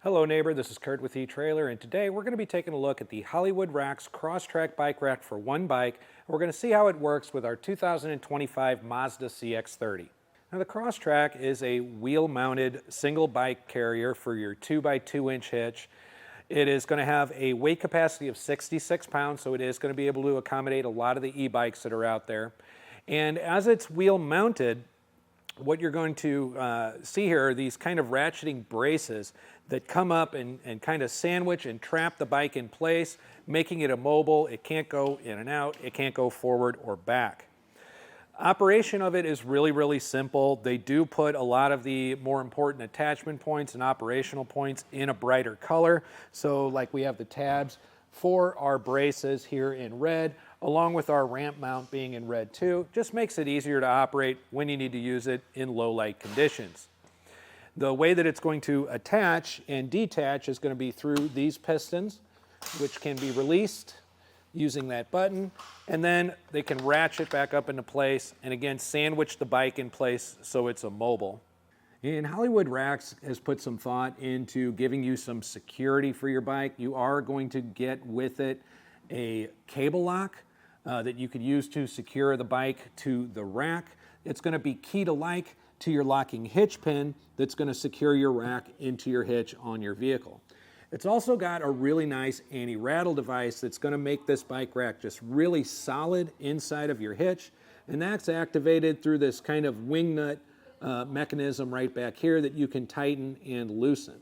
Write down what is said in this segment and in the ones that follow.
Hello neighbor, this is Curt with etrailer, and today we're going to be taking a look at the Hollywood Racks CrossTrack bike rack for one bike. We're going to see how it works with our 2025 Mazda CX-30. Now the CrossTrack is a wheel-mounted single bike carrier for your 2x2-inch hitch. It is going to have a weight capacity of 66 pounds, so it is going to be able to accommodate a lot of the e-bikes that are out there. And as it's wheel-mounted, what you're going to see here are these kind of ratcheting braces that come up and kind of sandwich and trap the bike in place, making it immobile. It can't go in and out. It can't go forward or back. Operation of it is really simple. They do put a lot of the more important attachment points and operational points in a brighter color. So like we have the tabs for our braces here in red, along with our ramp mount being in red too. Just makes it easier to operate when you need to use it in low light conditions. The way that it's going to attach and detach is going to be through these pistons, which can be released using that button, and then they can ratchet back up into place and again sandwich the bike in place so it's immobile. And Hollywood Racks has put some thought into giving you some security for your bike. You are going to get with it a cable lock that you could use to secure the bike to the rack. It's going to be key to like to your locking hitch pin that's going to secure your rack into your hitch on your vehicle. It's also got a really nice anti-rattle device that's going to make this bike rack just really solid inside of your hitch, and that's activated through this kind of wing nut mechanism right back here that you can tighten and loosen.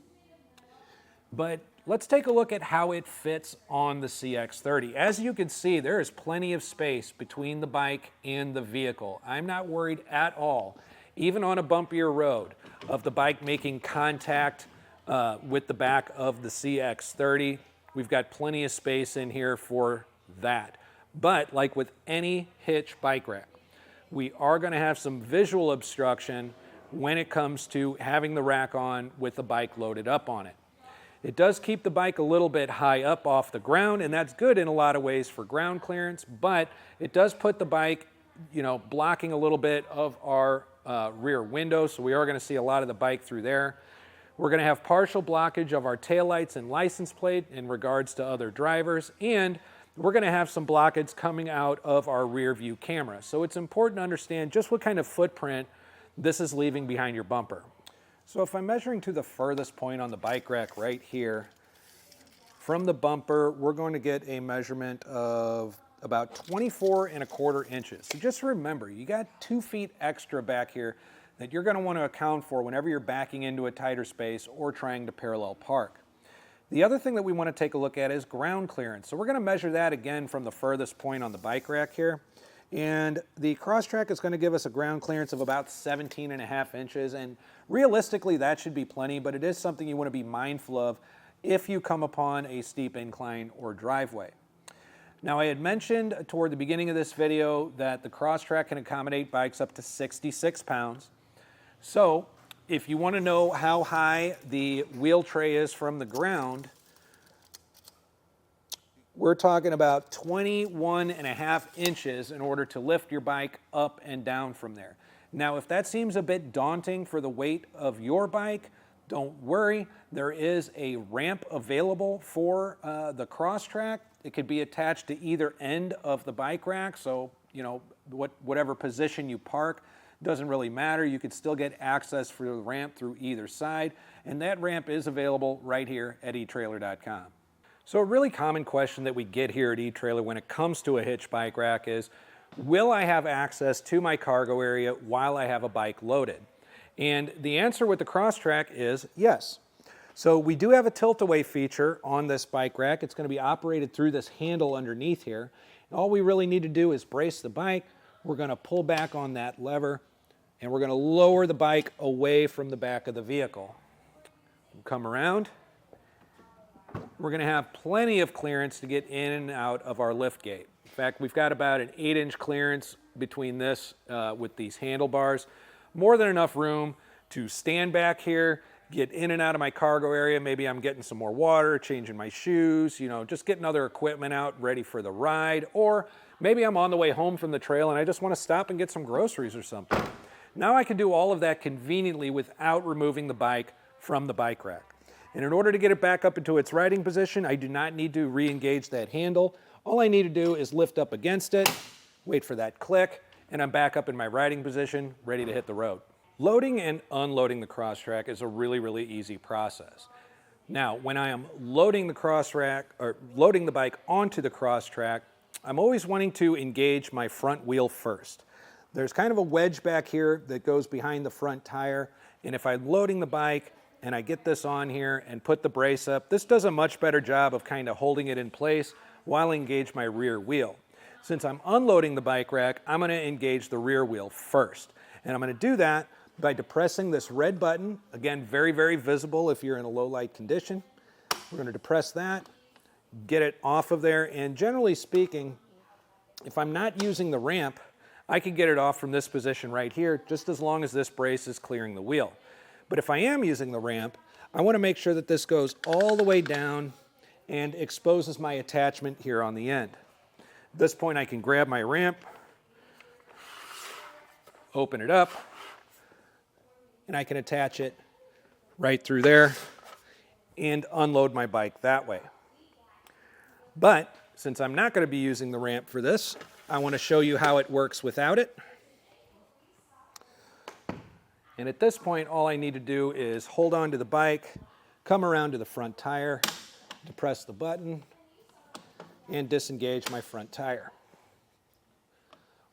But let's take a look at how it fits on the CX-30. As you can see, there is plenty of space between the bike and the vehicle. I'm not worried at all, even on a bumpier road, of the bike making contact with the back of the CX-30. We've got plenty of space in here for that. But like with any Hitch bike rack, we are going to have some visual obstruction when it comes to having the rack on with the bike loaded up on it. It does keep the bike a little bit high up off the ground, and that's good in a lot of ways for ground clearance, but it does put the bike, blocking a little bit of our rear window, so we are going to see a lot of the bike through there. We're going to have partial blockage of our taillights and license plate in regards to other drivers, and we're going to have some blockage coming out of our rear view camera. So it's important to understand just what kind of footprint this is leaving behind your bumper. So if I'm measuring to the furthest point on the bike rack right here, from the bumper, we're going to get a measurement of about 24¼ inches. So just remember, you got 2 feet extra back here that you're going to want to account for whenever you're backing into a tighter space or trying to parallel park. The other thing that we want to take a look at is ground clearance. So we're going to measure that again from the furthest point on the bike rack here. And the CrossTrack is going to give us a ground clearance of about 17½ inches. And realistically, that should be plenty, but it is something you want to be mindful of if you come upon a steep incline or driveway. Now, I had mentioned toward the beginning of this video that the CrossTrack can accommodate bikes up to 66 pounds. So if you want to know how high the wheel tray is from the ground, we're talking about 21½ inches in order to lift your bike up and down from there. Now, if that seems a bit daunting for the weight of your bike, don't worry. There is a ramp available for the CrossTrack. It could be attached to either end of the bike rack, so whatever position you park, doesn't really matter. You could still get access for the ramp through either side, and that ramp is available right here at etrailer.com. So a really common question that we get here at etrailer when it comes to a hitch bike rack is, will I have access to my cargo area while I have a bike loaded? And the answer with the CrossTrack is yes. So we do have a tilt-away feature on this bike rack. It's going to be operated through this handle underneath here. All we really need to do is brace the bike. We're going to pull back on that lever, and we're going to lower the bike away from the back of the vehicle. We'll come around. We're going to have plenty of clearance to get in and out of our lift gate. In fact, we've got about an 8-inch clearance between this with these handlebars. More than enough room to stand back here, get in and out of my cargo area. Maybe I'm getting some more water, changing my shoes, just getting other equipment out ready for the ride. Or maybe I'm on the way home from the trail and I just want to stop and get some groceries or something. Now I can do all of that conveniently without removing the bike from the bike rack. And in order to get it back up into its riding position, I do not need to re-engage that handle. All I need to do is lift up against it, wait for that click, and I'm back up in my riding position, ready to hit the road. Loading and unloading the CrossTrack is a really, really easy process. Now, when I am loading the CrossTrack, or loading the bike onto the CrossTrack, I'm always wanting to engage my front wheel first. There's kind of a wedge back here that goes behind the front tire, and if I'm loading the bike and I get this on here and put the brace up, this does a much better job of kind of holding it in place while I engage my rear wheel. Since I'm unloading the bike rack, I'm going to engage the rear wheel first. And I'm going to do that by depressing this red button. Again, very, very visible if you're in a low light condition. We're going to depress that, get it off of there, and generally speaking, if I'm not using the ramp, I can get it off from this position right here, just as long as this brace is clearing the wheel. But if I am using the ramp, I want to make sure that this goes all the way down and exposes my attachment here on the end. At this point, I can grab my ramp, open it up, and I can attach it right through there and unload my bike that way. But since I'm not going to be using the ramp for this, I want to show you how it works without it. And at this point, all I need to do is hold on to the bike, come around to the front tire, depress the button, and disengage my front tire.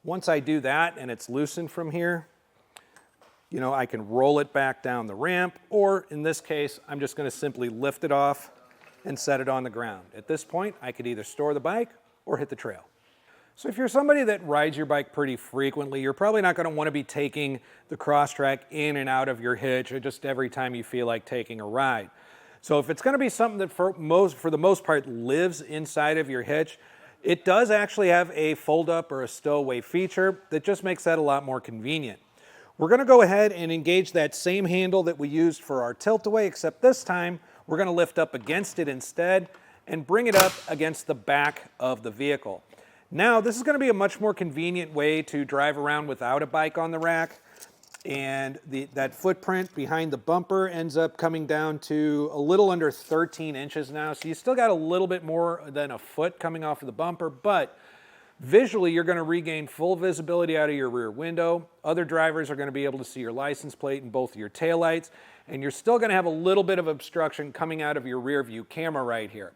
Once I do that and it's loosened from here, I can roll it back down the ramp, or in this case, I'm just going to simply lift it off and set it on the ground. At this point, I could either store the bike or hit the trail. So if you're somebody that rides your bike pretty frequently, you're probably not going to want to be taking the CrossTrack in and out of your hitch or just every time you feel like taking a ride. So if it's going to be something that for the most part lives inside of your hitch, it does actually have a fold-up or a stowaway feature that just makes that a lot more convenient. We're going to go ahead and engage that same handle that we used for our tilt-away, except this time we're going to lift up against it instead and bring it up against the back of the vehicle. Now, this is going to be a much more convenient way to drive around without a bike on the rack, and that footprint behind the bumper ends up coming down to a little under 13 inches now, so you still got a little bit more than a foot coming off of the bumper, but visually you're going to regain full visibility out of your rear window. Other drivers are going to be able to see your license plate and both of your taillights, and you're still going to have a little bit of obstruction coming out of your rear view camera right here.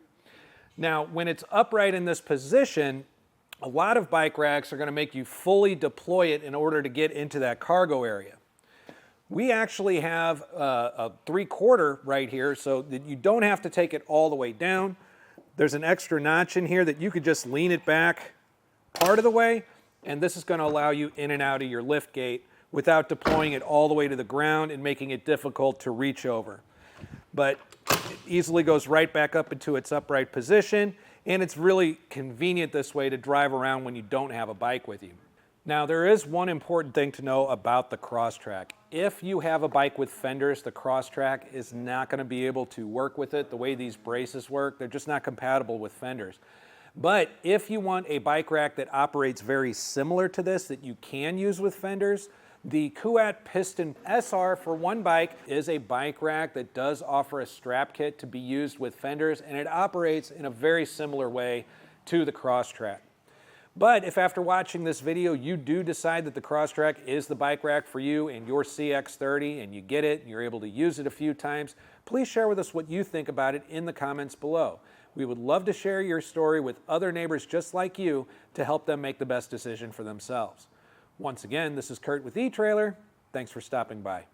Now, when it's upright in this position, a lot of bike racks are going to make you fully deploy it in order to get into that cargo area. We actually have a 3/4 right here so that you don't have to take it all the way down. There's an extra notch in here that you could just lean it back part of the way, and this is going to allow you in and out of your lift gate without deploying it all the way to the ground and making it difficult to reach over. But it easily goes right back up into its upright position, and it's really convenient this way to drive around when you don't have a bike with you. Now, there is one important thing to know about the CrossTrack. If you have a bike with fenders, the CrossTrack is not going to be able to work with it the way these braces work. They're just not compatible with fenders. But if you want a bike rack that operates very similar to this that you can use with fenders, the Curt Piston SR for one bike is a bike rack that does offer a strap kit to be used with fenders, and it operates in a very similar way to the CrossTrack. But if after watching this video you do decide that the CrossTrack is the bike rack for you and your CX-30 and you get it and you're able to use it a few times, please share with us what you think about it in the comments below. We would love to share your story with other neighbors just like you to help them make the best decision for themselves. Once again, this is Curt with eTrailer. Thanks for stopping by.